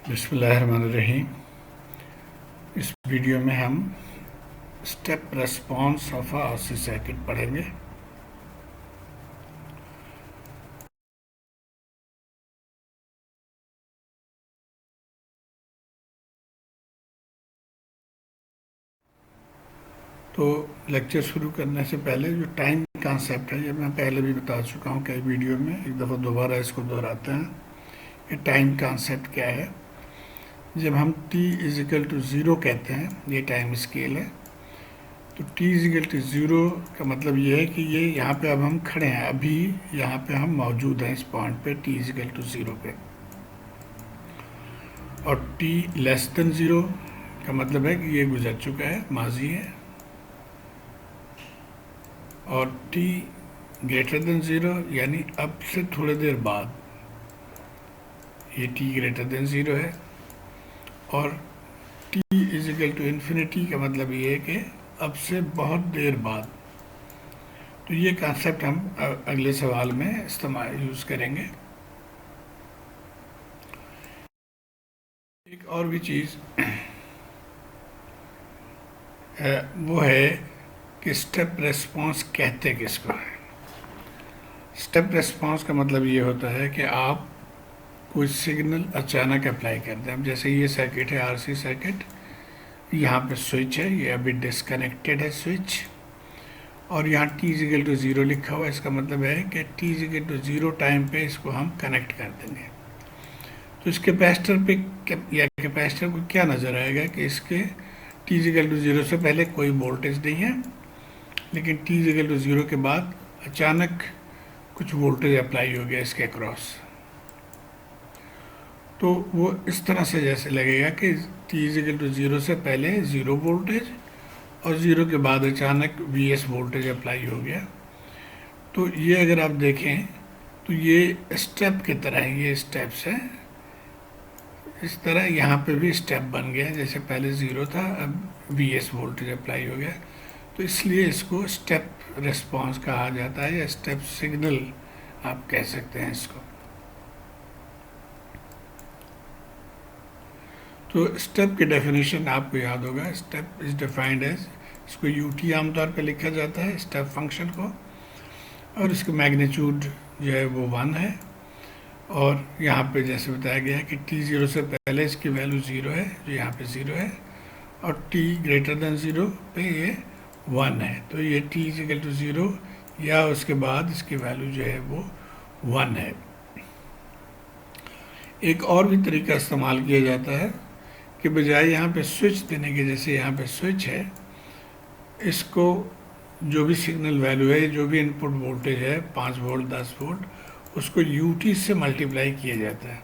बिस्मिल्लाहिर्रहमानिर्रहीम। इस वीडियो में हम step response of a RC circuit पढ़ेंगे। तो लेक्चर शुरू करने से पहले जो टाइम कॉन्सेप्ट है, ये मैं पहले भी बता चुका हूँ कई वीडियो में, एक दफ़ा दोबारा इसको दोहराते हैं। ये टाइम कॉन्सेप्ट क्या है? जब हम t इजिकल टू ज़ीरो कहते हैं, ये टाइम स्केल है, तो t इजिकल टू ज़ीरो का मतलब ये है कि ये यहाँ पे अब हम खड़े हैं, अभी यहाँ पे हम मौजूद हैं इस पॉइंट पे t इजिकल टू ज़ीरो पे। और t लेस देन ज़ीरो का मतलब है कि ये गुजर चुका है, माजी है। और t ग्रेटर देन ज़ीरो यानी अब से थोड़ी देर बाद, ये t ग्रेटर देन ज़ीरो है। और t इजिकल टू इन्फिनिटी का मतलब ये है कि अब से बहुत देर बाद। तो ये कॉन्सेप्ट हम अगले सवाल में इस्तेमाल यूज़ करेंगे। एक और भी चीज़ वो है कि स्टेप रेस्पॉन्स कहते किसको है। स्टेप रेस्पॉन्स का मतलब ये होता है कि आप कोई सिग्नल अचानक अप्लाई करते हैं। अब जैसे ये सर्किट है, RC सर्किट, यहाँ पे स्विच है, ये अभी डिसकनेक्टेड है स्विच, और यहाँ t इजिकल टू ज़ीरो लिखा हुआ है। इसका मतलब है कि t is equal to zero time पे इसको हम कनेक्ट कर देंगे। तो इस कैपेसिटर पे या कैपेसिटर को क्या नज़र आएगा कि इसके t इजिकल टू ज़ीरो से पहले कोई वोल्टेज नहीं है, लेकिन t इजिकल टू ज़ीरो के बाद अचानक कुछ वोल्टेज अप्लाई हो गया इसके क्रॉस। तो वो इस तरह से जैसे लगेगा कि t इजिकल टू ज़ीरो से पहले ज़ीरो वोल्टेज और ज़ीरो के बाद अचानक Vs वोल्टेज अप्लाई हो गया। तो ये अगर आप देखें तो ये स्टेप की तरह है, ये स्टेप्स हैं। इस तरह यहाँ पे भी स्टेप बन गया, जैसे पहले ज़ीरो था, अब Vs वोल्टेज अप्लाई हो गया। तो इसलिए इसको स्टेप रिस्पॉन्स कहा जाता है, या स्टेप सिग्नल आप कह सकते हैं इसको। तो स्टेप की डेफिनेशन आपको याद होगा। स्टेप इज डिफाइंड एज, इसको UT आमतौर पर लिखा जाता है स्टेप फंक्शन को, और इसका मैग्नीट्यूड जो है वो 1 है। और यहाँ पे जैसे बताया गया है कि t ज़ीरो से पहले इसकी वैल्यू ज़ीरो है, जो यहाँ पे ज़ीरो है, और t ग्रेटर देन ज़ीरो पे ये 1 है। तो ये t इजिकल टू ज़ीरो या उसके बाद इसकी वैल्यू जो है वो 1 है। एक और भी तरीका इस्तेमाल किया जाता है कि बजाय यहाँ पे स्विच देने के, जैसे यहाँ पे स्विच है, इसको जो भी सिग्नल वैल्यू है, जो भी इनपुट वोल्टेज है, 5 वोल्ट 10 वोल्ट, उसको UT से मल्टीप्लाई किया जाता है।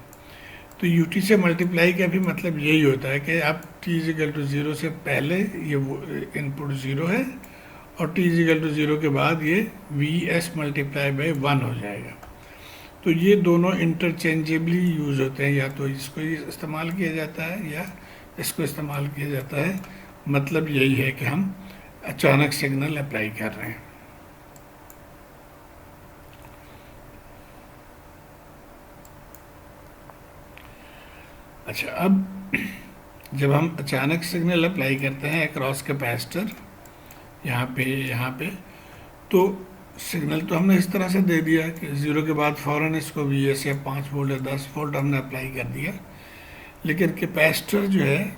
तो UT से मल्टीप्लाई का भी मतलब यही होता है कि आप t इजिकल टू ज़ीरो से पहले ये इनपुट ज़ीरो है, और t इजिकल टू ज़ीरो के बाद ये Vs मल्टीप्लाई बाई 1 हो जाएगा। तो ये दोनों इंटरचेंजेबली यूज़ होते हैं, या तो इसको इस्तेमाल किया जाता है या इसको इस्तेमाल किया जाता है। मतलब यही है कि हम अचानक सिग्नल अप्लाई कर रहे हैं। अच्छा, अब जब हम अचानक सिग्नल अप्लाई करते हैं अक्रॉस कैपेसिटर, यहाँ पे, तो सिग्नल तो हमने इस तरह से दे दिया कि ज़ीरो के बाद फ़ौरन इसको Vs या 5 वोल्ट या 10 वोल्ट हमने अप्लाई कर दिया। लेकिन कैपेसिटर जो है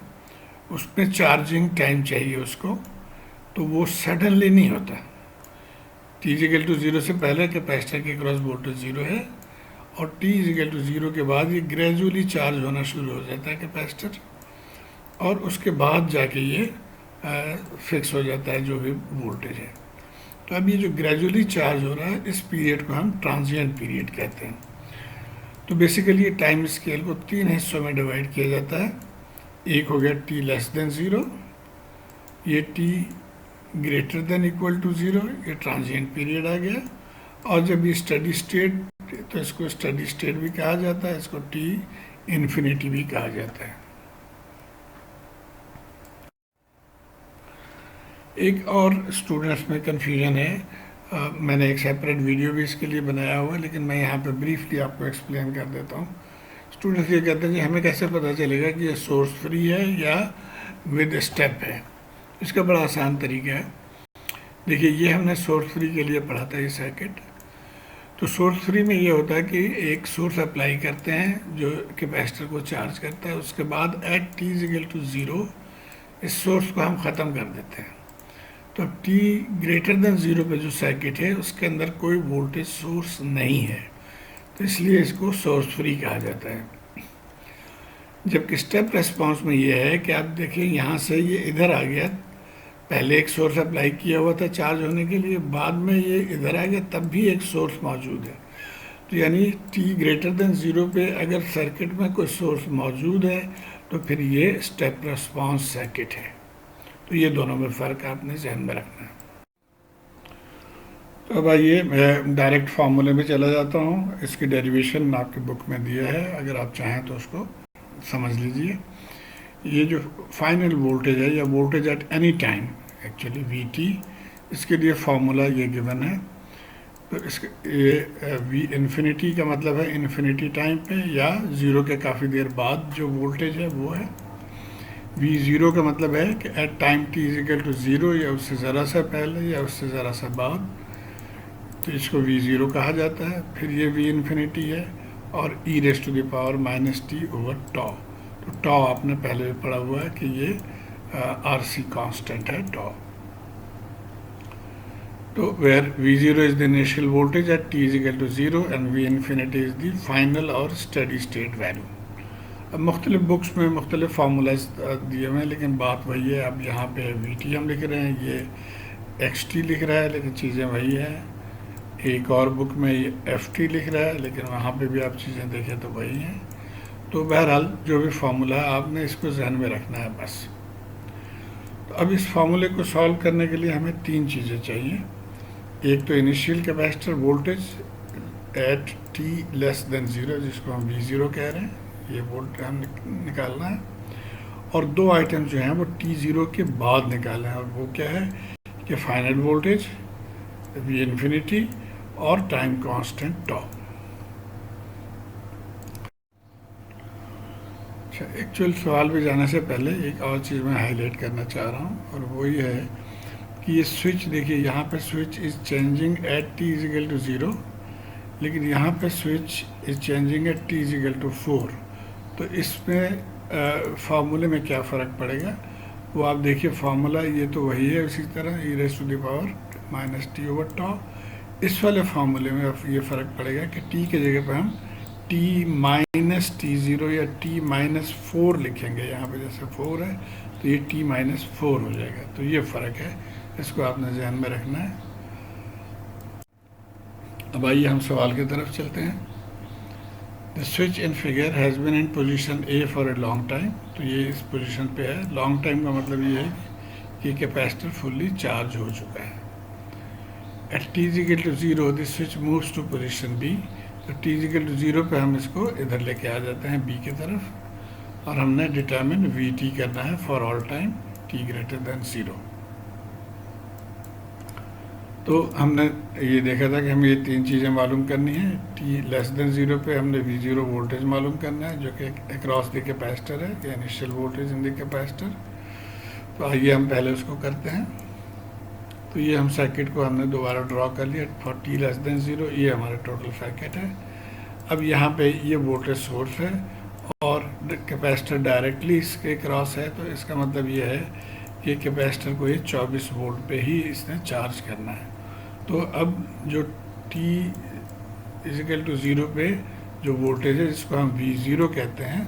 उसमें चार्जिंग टाइम चाहिए उसको, तो वो सडनली नहीं होता। t इजिकल टू ज़ीरो से पहले कैपेसिटर के क्रॉस वोल्टेज ज़ीरो है, और t इजिकल टू ज़ीरो के बाद ये ग्रेजुअली चार्ज होना शुरू हो जाता है कैपेसिटर, और उसके बाद जाके ये फिक्स हो जाता है जो भी वोल्टेज है। तो अब ये जो ग्रेजुअली चार्ज हो रहा है, इस पीरियड को हम ट्रांजिएंट पीरियड कहते हैं। तो बेसिकली ये टाइम स्केल को 3 हिस्सों में डिवाइड किया जाता है। एक हो गया t लेस देन ज़ीरो, ये t greater than equal to zero, ये ट्रांजिएंट पीरियड आ गया। और जब ये स्टडी स्टेट, तो इसको स्टडी स्टेट भी कहा जाता है, इसको t इन्फिनिटी भी कहा जाता है। एक और स्टूडेंट्स में कन्फ्यूजन है, मैंने एक सेपरेट वीडियो भी इसके लिए बनाया हुआ है, लेकिन मैं यहाँ पे ब्रीफली आपको एक्सप्लेन कर देता हूँ। स्टूडेंट्स ये कहते हैं कि हमें कैसे पता चलेगा कि ये सोर्स फ्री है या विद स्टेप है। इसका बड़ा आसान तरीका है। देखिए ये हमने सोर्स फ्री के लिए पढ़ा था ये सर्किट। तो सोर्स फ्री में ये होता है कि एक सोर्स अप्लाई करते हैं जो कैपेसिटर को चार्ज करता है, उसके बाद at T is equal to zero इस सोर्स को हम ख़त्म कर देते हैं। तो t ग्रेटर देन ज़ीरो पे जो सर्किट है उसके अंदर कोई वोल्टेज सोर्स नहीं है, तो इसलिए इसको सोर्स फ्री कहा जाता है। जबकि स्टेप रेस्पॉन्स में ये है कि आप देखिए यहाँ से ये इधर आ गया, पहले एक सोर्स अप्लाई किया हुआ था चार्ज होने के लिए, बाद में ये इधर आ गया, तब भी एक सोर्स मौजूद है। तो यानी t ग्रेटर देन ज़ीरो पे अगर सर्किट में कोई सोर्स मौजूद है तो फिर ये स्टेप रेस्पॉन्स सर्किट है। तो ये दोनों में फ़र्क आपने जहन में रखना है। तो अब आइए मैं डायरेक्ट फार्मूले में चला जाता हूँ। इसकी डेरिवेशन आपकी बुक में दिया है, अगर आप चाहें तो उसको समझ लीजिए। ये जो फाइनल वोल्टेज है या voltage at any time actually we T, इसके लिए फार्मूला ये गिवन है। तो इसके ये वी इन्फिनिटी का मतलब है इन्फिनिटी टाइम पे या ज़ीरो के काफ़ी देर बाद जो वोल्टेज है वो है। वी ज़ीरो का मतलब है कि at time T is equal to zero या उससे ज़रा सा पहले या उससे ज़रा सा बाद, तो इसको वी ज़ीरो कहा जाता है। फिर ये वी इन्फिनिटी है और e raise to the power minus t over tau. तो टॉ आपने पहले भी पढ़ा हुआ है कि ये आर सी कॉन्स्टेंट है टॉ। तो where V zero is the initial voltage at T is equal to zero and V infinity is the final or steady state value. अब मुख्तलिफ बुक्स में मुख्तलिफ फार्मूलाज दिए हुए हैं, लेकिन बात वही है। अब यहाँ पे वी टी हम लिख रहे हैं, ये एक्स टी लिख रहा है, लेकिन चीज़ें वही हैं। एक और बुक में ये एफ टी लिख रहा है, लेकिन वहाँ पे भी आप चीज़ें देखें तो वही हैं। तो बहरहाल जो भी फार्मूला है आपने इसको जहन में रखना है बस। तो अब इस फार्मूले को सॉल्व करने के लिए हमें तीन चीज़ें चाहिए। एक तो initial capacitor voltage at T less than zero, जिसको हम वी ज़ीरो कह रहे हैं, ये वोल्ट हम निकालना है। और दो आइटम जो हैं वो टी ज़ीरो के बाद निकालना है, और वो क्या है कि फाइनल वोल्टेज वी इन्फिनिटी और टाइम कांस्टेंट टॉ। अच्छा, एक्चुअल सवाल पे जाने से पहले एक और चीज़ मैं हाईलाइट करना चाह रहा हूँ, और वो ये है कि ये स्विच देखिए, यहाँ पे switch is changing at T is equal to zero, लेकिन यहाँ पे switch is changing at T is equal to 4। तो इसमें फार्मूले में क्या फ़र्क पड़ेगा वो आप देखिए। फार्मूला ये तो वही है उसी तरह, e raise to the power minus t over tau. इस वाले फार्मूले में ये फ़र्क पड़ेगा कि टी के जगह पे हम टी माइनस टी ज़ीरो या टी माइनस 4 लिखेंगे। यहाँ पे जैसे 4 है तो ये टी माइनस 4 हो जाएगा। तो ये फ़र्क है, इसको आपने ध्यान में रखना है। अब आइए हम सवाल की तरफ चलते हैं। The switch in figure has been in position A for a long time. तो ये इस पोजीशन पे है। लॉन्ग टाइम का मतलब ये है कि कैपेसिटर फुल्ली चार्ज हो चुका है। At T is equal to zero the switch moves to position B. तो t is equal to zero पे हम इसको इधर लेके आ जाते हैं बी की तरफ, और हमने डिटर्मिन वी टी करना है for all time T greater than zero. तो हमने ये देखा था कि हमें ये तीन चीज़ें मालूम करनी है। टी लेस देन ज़ीरो पे हमने वी ज़ीरो वोल्टेज मालूम करना है, जो कि अक्रॉस द कैपेसिटर है, या initial voltage in the capacitor. तो आइए हम पहले उसको करते हैं। तो ये हम सर्किट को हमने दोबारा ड्रॉ कर लिया for T less than zero. ये हमारा टोटल सर्किट है। अब यहाँ पे ये वोल्टेज सोर्स है और कैपेसिटर डायरेक्टली इसके क्रॉस है, तो इसका मतलब ये है कि कैपेसिटर को ये 24 वोल्ट पे ही इसने चार्ज करना है। तो अब जो टी इजिकल टू ज़ीरो पे जो वोल्टेज है, जिसको हम वी ज़ीरो कहते हैं,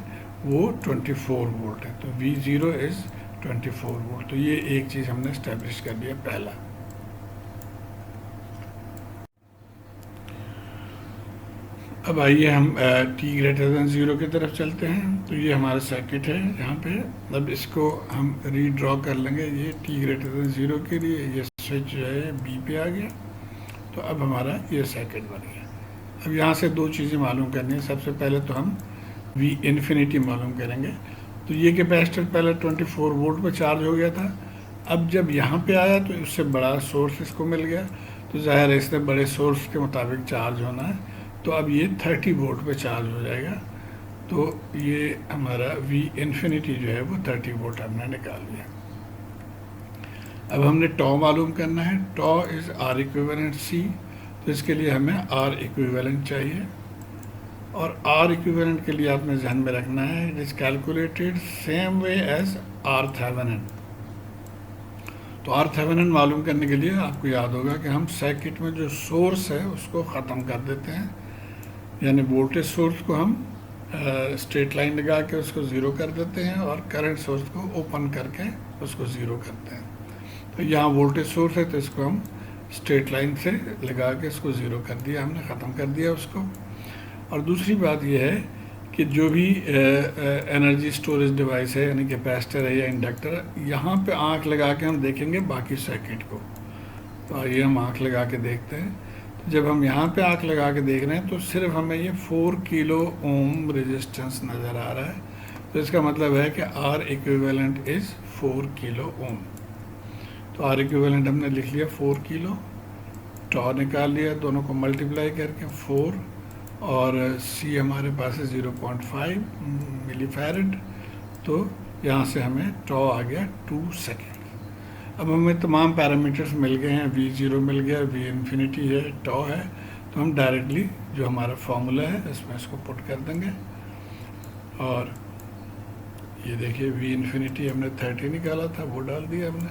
वो 24 वोल्ट है। तो वी ज़ीरो इज़ 24 वोल्ट। तो ये एक चीज़ हमने इस्टेब्लिश कर लिया पहला। अब आइए हम टी ग्रेटर देन ज़ीरो की तरफ चलते हैं। तो ये हमारा सर्किट है यहाँ पे। अब इसको हम रीड्रॉ कर लेंगे। ये टी ग्रेटर देन ज़ीरो के लिए ये स्विच जो है बी पे आ गया। तो अब हमारा ये सर्किट बन गया। अब यहाँ से दो चीज़ें मालूम करनी है। सबसे पहले तो हम वी इन्फिनिटी मालूम करेंगे। तो ये कैपेसिटर पहले 24 वोल्ट पर चार्ज हो गया था। अब जब यहाँ पे आया तो उससे बड़ा सोर्स इसको मिल गया, तो ज़ाहिर है इसने बड़े सोर्स के मुताबिक चार्ज होना है। तो अब ये 30 वोल्ट पे चार्ज हो जाएगा। तो ये हमारा V इन्फिनिटी जो है वो 30 वोल्ट हमने निकाल लिया। अब हमने टॉ मालूम करना है। टॉ इज़ R इक्विवेलेंट C, तो इसके लिए हमें R इक्विवेलेंट चाहिए, और R इक्विवेलेंट के लिए आपने ध्यान में रखना है it is calculated same way as R Thevenin. तो R थेवेनिन मालूम करने के लिए आपको याद होगा कि हम सर्किट में जो सोर्स है उसको ख़त्म कर देते हैं, यानी वोल्टेज सोर्स को हम स्ट्रेट लाइन लगा के उसको ज़ीरो कर देते हैं और करंट सोर्स को ओपन करके उसको ज़ीरो करते हैं। तो यहाँ वोल्टेज सोर्स है तो इसको हम स्ट्रेट लाइन से लगा के इसको ज़ीरो कर दिया, हमने ख़त्म कर दिया उसको। और दूसरी बात यह है कि जो भी एनर्जी स्टोरेज डिवाइस है, यानी कैपेसिटर है या इंडक्टर, यहाँ पे आंख लगा के हम देखेंगे बाकी सर्किट को। तो आइए हम आंख लगा के देखते हैं। तो जब हम यहाँ पे आंख लगा के देख रहे हैं तो सिर्फ हमें ये 4 किलो ओम रेजिस्टेंस नज़र आ रहा है। तो इसका मतलब है कि R equivalent is 4 kilo ohm. तो R इक्विवेलेंट हमने लिख लिया 4 किलो, टॉ निकाल लिया, दोनों को मल्टीप्लाई करके 4, और C हमारे पास है 0.5 मिली फैरड। तो यहाँ से हमें टॉ आ गया 2 सेकेंड। अब हमें तमाम पैरामीटर्स मिल गए हैं, V0 मिल गया, V इन्फिनिटी है, टॉ है। तो हम डायरेक्टली जो हमारा फॉर्मूला है इसमें इसको पुट कर देंगे, और ये देखिए V इन्फिनिटी हमने 30 निकाला था वो डाल दिया हमने,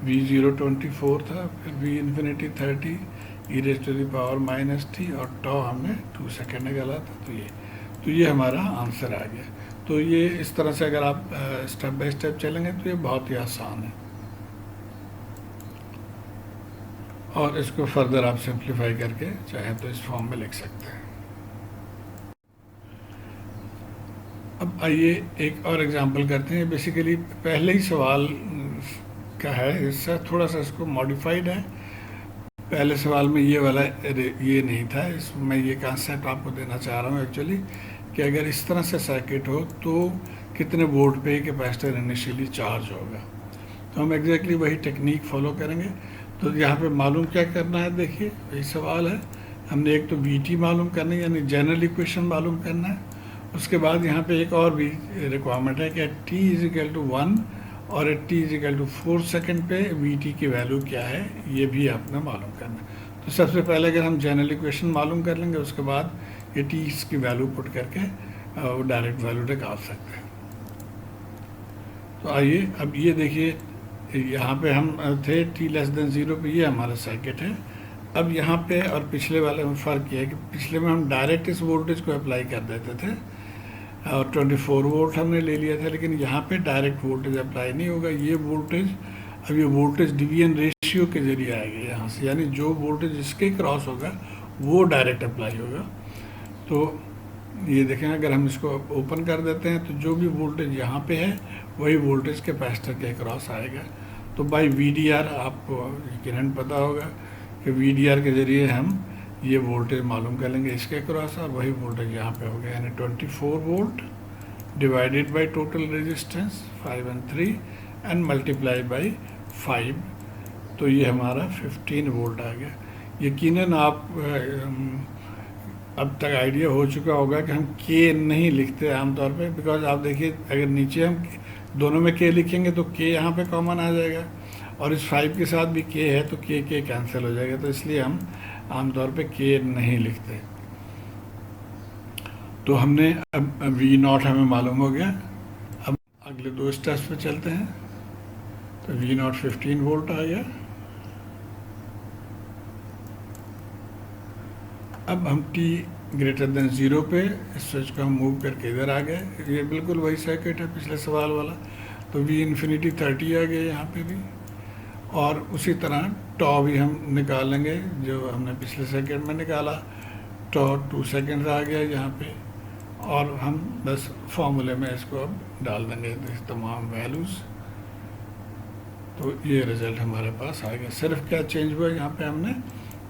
V0 24 था, फिर V इन्फिनिटी 30 e⁻⁻t, और टॉ हमने 2 सेकेंड निकाला था। तो ये हमारा आंसर आ गया। तो ये इस तरह से अगर आप स्टेप बाय स्टेप चलेंगे तो ये बहुत ही आसान है, और इसको फर्दर आप सिंप्लीफाई करके चाहे तो इस फॉर्म में लिख सकते हैं। अब आइए एक और एग्जांपल करते हैं। बेसिकली पहले ही सवाल का है, इससे थोड़ा सा इसको मॉडिफाइड है। पहले सवाल में ये वाला ये नहीं था, इसमें ये कॉन्सेप्ट आपको देना चाह रहा हूँ एक्चुअली, कि अगर इस तरह से सर्किट हो तो कितने वोल्ट पे कैपेसिटर इनिशियली चार्ज होगा। तो हम एग्जैक्टली वही टेक्निक फॉलो करेंगे। तो यहाँ पे मालूम क्या करना है, देखिए वही सवाल है। हमने एक तो VT मालूम करना है, यानी जनरल इक्वेशन मालूम करना है। उसके बाद यहाँ पे एक और भी रिक्वायरमेंट है कि t इज टू 1 और t इज टू 4 सेकेंड पे VT की वैल्यू क्या है, ये भी आपने मालूम करना है। तो सबसे पहले अगर हम जनरल इक्वेशन मालूम कर लेंगे, उसके बाद ये t की वैल्यू पुट करके वो डायरेक्ट वैल्यू निकाल सकते हैं। तो आइए अब ये देखिए, यहाँ पे हम थे t<0 पे, ये हमारा सर्किट है। अब यहाँ पे और पिछले वाले में फ़र्क ये है कि पिछले में हम डायरेक्ट इस वोल्टेज को अप्लाई कर देते थे और 24 वोल्ट हमने ले लिया था, लेकिन यहाँ पे डायरेक्ट वोल्टेज अप्लाई नहीं होगा। ये वोल्टेज अब ये वोल्टेज डिवीजन रेशियो के जरिए आएगी यहाँ से, यानी जो वोल्टेज इसके क्रॉस होगा वो डायरेक्ट अप्लाई होगा। तो ये देखें, अगर हम इसको ओपन कर देते हैं तो जो भी वोल्टेज यहाँ पे है वही वोल्टेज कैपेसिटर के क्रॉस आएगा। तो बाय VDR आपको यकीनन पता होगा कि VDR के ज़रिए हम ये वोल्टेज मालूम कर लेंगे इसके क्रॉस, और वही वोल्टेज यहाँ पे हो गया, यानी 24 volt divided by total resistance 5 और 3 एंड मल्टीप्लाई बाय 5। तो ये हमारा 15 वोल्ट आ गया। यकीनन आप अब तक आइडिया हो चुका होगा कि हम K नहीं लिखते आमतौर पे, बिकॉज आप देखिए अगर नीचे हम दोनों में K लिखेंगे तो K यहाँ पे कॉमन आ जाएगा, और इस 5 के साथ भी K है तो K कैंसिल हो जाएगा। तो इसलिए हम आमतौर पे K नहीं लिखते। तो हमने अब V0 हमें मालूम हो गया। अब अगले 2 स्टेप्स पे चलते हैं। तो V0 15 वोल्ट आ गया। अब हम t>0 पे इस स्विच को हम मूव करके इधर आ गए। ये बिल्कुल वही सर्किट है पिछले सवाल वाला। तो V इन्फिनिटी 30 आ गया यहाँ पे भी, और उसी तरह टॉ भी हम निकाल लेंगे जो हमने पिछले सेकंड में निकाला। टॉ 2 सेकेंड आ गया यहाँ पे, और हम बस फॉर्मूले में इसको अब डाल देंगे तमाम वैल्यूज़। तो ये रिज़ल्ट हमारे पास आ गया। सिर्फ क्या चेंज हुआ, यहाँ पे हमने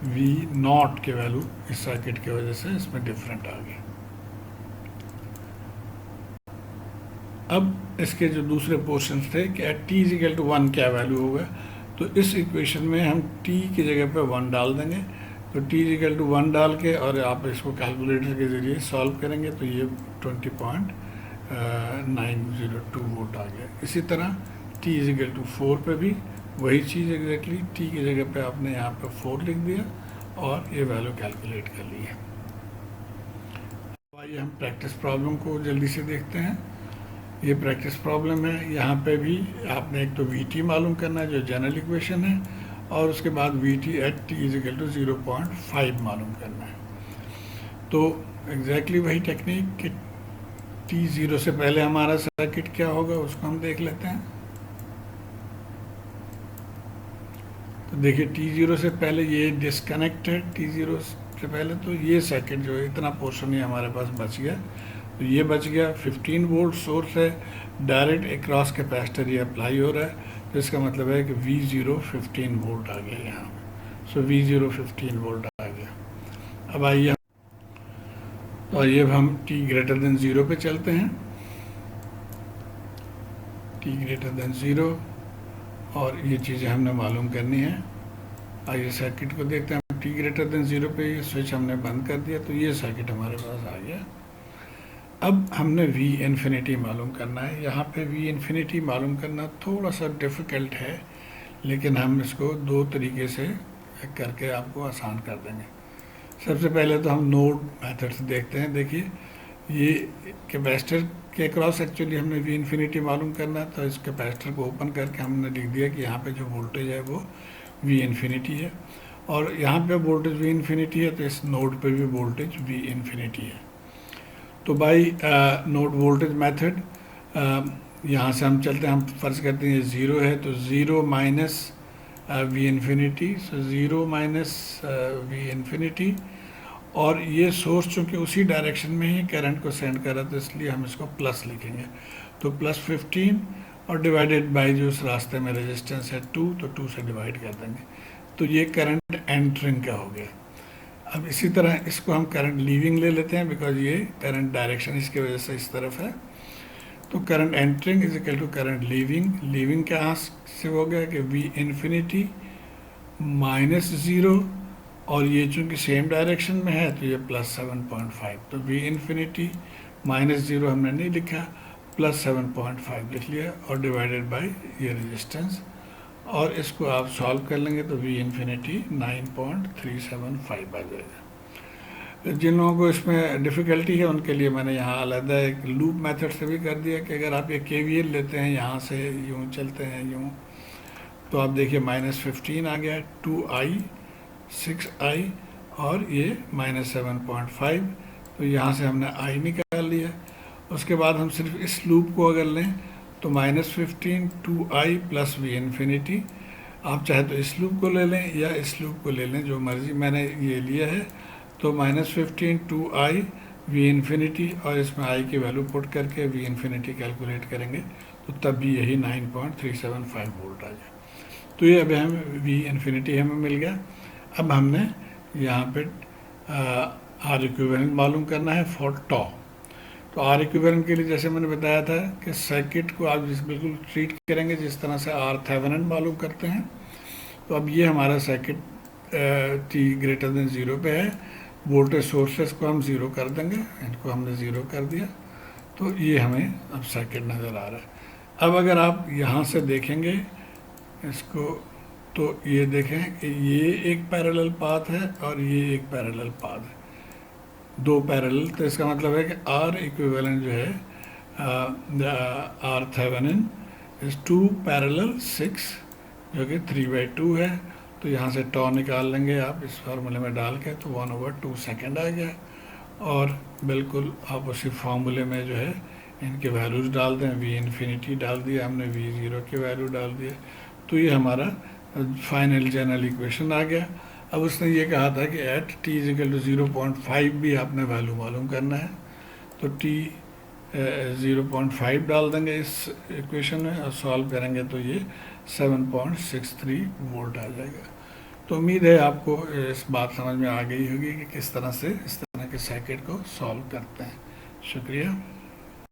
V0 के वैल्यू इस सर्किट की वजह से इसमें डिफरेंट आ गया। अब इसके जो दूसरे पोर्शन थे कि t 1 क्या वैल्यू होगा, तो इस इक्वेशन में हम t की जगह पे 1 डाल देंगे। तो t इक्वल टू 1 डाल के और आप इसको कैलकुलेटर के ज़रिए सॉल्व करेंगे तो ये 20.902 वोल्ट आ गया। इसी तरह t इक्वल टू 4 पे भी वही चीज़ एग्जैक्टली, t की जगह पे आपने यहाँ पे 4 लिख दिया और ये वैल्यू कैलकुलेट कर ली है। आइए हम प्रैक्टिस प्रॉब्लम को जल्दी से देखते हैं। ये प्रैक्टिस प्रॉब्लम है। यहाँ पे भी आपने एक तो VT मालूम करना है जो जनरल इक्वेशन है, और उसके बाद VT at t is equal to 0.5 मालूम करना है। तो एग्जैक्टली वही टेक्निक कि t0 से पहले हमारा सर्किट क्या होगा उसको हम देख लेते हैं। तो देखिए t0 से पहले ये डिस्कनेक्टेड, t0 से पहले तो ये सर्किट जो है इतना पोर्शन ही हमारे पास बच गया। तो ये बच गया, 15 वोल्ट सोर्स है, डायरेक्ट अक्रॉस कैपेसिटर ये अप्लाई हो रहा है, तो इसका मतलब है कि V0 15 वोल्ट आ गया यहाँ पे। सो V0 15 वोल्ट आ गया। अब आइए तो आइए अब हम t ग्रेटर देन 0 पे चलते हैं। t ग्रेटर देन 0 और ये चीज़ें हमने मालूम करनी है। आइए सर्किट को देखते हैं। t ग्रेटर देन 0 पे ये स्विच हमने बंद कर दिया तो ये सर्किट हमारे पास आ गया। अब हमने V इन्फिनिटी मालूम करना है। यहाँ पे V इन्फिनिटी मालूम करना थोड़ा सा डिफ़िकल्ट है, लेकिन हम इसको दो तरीके से करके आपको आसान कर देंगे। सबसे पहले तो हम नोड मेथड से देखते हैं। देखिए ये कैपेसिटर के अक्रॉस एक्चुअली हमने V इन्फिनिटी मालूम करना है, तो इस कैपेसिटर को ओपन करके हमने लिख दिया कि यहाँ पे जो वोल्टेज है वो V इन्फिनिटी है, और यहाँ पे वोल्टेज V इन्फिनिटी है तो इस नोड पे भी वोल्टेज V इन्फिनिटी है। तो बाई नोड वोल्टेज मेथड यहाँ से हम चलते हैं। हम फर्ज करते हैं 0 है तो 0 माइनस V इन्फिनिटी, सो 0 माइनस V इन्फिनिटी, और ये सोर्स चूँकि उसी डायरेक्शन में ही करंट को सेंड कर रहा है तो इसलिए हम इसको प्लस लिखेंगे। तो प्लस 15 और डिवाइडेड बाई जो उस रास्ते में रेजिस्टेंस है 2, तो 2 से डिवाइड कर देंगे। तो ये करंट एंटरिंग का हो गया। अब इसी तरह इसको हम करंट लीविंग ले लेते हैं, बिकॉज ये करंट डायरेक्शन इसकी वजह से इस तरफ है। तो current entering is equal to current leaving. Leaving क्या से हो गया कि V इन्फिनिटी माइनस 0, और ये चूँकि सेम डायरेक्शन में है तो ये प्लस 7.5। तो V इन्फिनिटी माइनस 0 हमने नहीं लिखा, प्लस 7.5 लिख लिया, और डिवाइडेड बाई ये रेजिस्टेंस, और इसको आप सॉल्व कर लेंगे तो V इन्फिनिटी 9.375 आ जाएगा। जिन लोगों को इसमें डिफ़िकल्टी है उनके लिए मैंने यहाँ अलग एक लूप मेथड से भी कर दिया कि अगर आप ये KVL लेते हैं, यहाँ से यूँ चलते हैं यूँ, तो आप देखिए -15 आ गया, 2i 6i, और ये -7.5, तो यहाँ से हमने i निकाल लिया। उसके बाद हम सिर्फ इस लूप को अगर लें तो -15 2i प्लस V इन्फिनिटी, आप चाहे तो इस लूप को ले लें या इस लूप को ले लें, जो मर्जी, मैंने ये लिया है। तो -15 2i V इन्फिनिटी, और इसमें i की वैल्यू पुट करके V इन्फिनिटी कैलकुलेट करेंगे तो तब भी यही 9.375 वोल्ट आ जाए। तो ये अभी हमें V इन्फिनिटी हमें मिल गया। अब हमने यहाँ पे R इक्विवेलेंट मालूम करना है फॉर टॉ। तो R इक्विवेलेंट के लिए जैसे मैंने बताया था कि सर्किट को आप बिल्कुल ट्रीट करेंगे जिस तरह से R थेवेनिन मालूम करते हैं। तो अब ये हमारा सर्किट t ग्रेटर देन 0 पे है। वोल्टेज सोर्सेस को हम 0 कर देंगे, इनको हमने 0 कर दिया, तो ये हमें अब सर्किट नज़र आ रहा है। अब अगर आप यहाँ से देखेंगे इसको तो ये देखें कि ये एक पैरेलल पाथ है और ये एक पैरेलल पाथ है, दो पैरेलल। तो इसका मतलब है कि R इक्विवेलेंट जो है R थेवेनिन इज 2 पैरेलल 6, जो कि 3/2 है। तो यहाँ से टॉ निकाल लेंगे आप इस फार्मूले में डाल के, तो 1/2 सेकेंड आ गया। और बिल्कुल आप उसी फार्मूले में जो है इनके वैल्यूज़ डाल दें। V इन्फिनिटी डाल दिया हमने, V0 की वैल्यू डाल दिया, तो ये हमारा फाइनल जनरल इक्वेशन आ गया। अब उसने ये कहा था कि एट t इजिकल टू 0.5 भी आपने वैल्यू मालूम करना है, तो t 0.5 डाल देंगे इस इक्वेशन में और सॉल्व करेंगे तो ये 7.63 वोल्ट आ जाएगा। तो उम्मीद है आपको इस बात समझ में आ गई होगी कि किस तरह से इस तरह के सर्किट को सॉल्व करते हैं। शुक्रिया।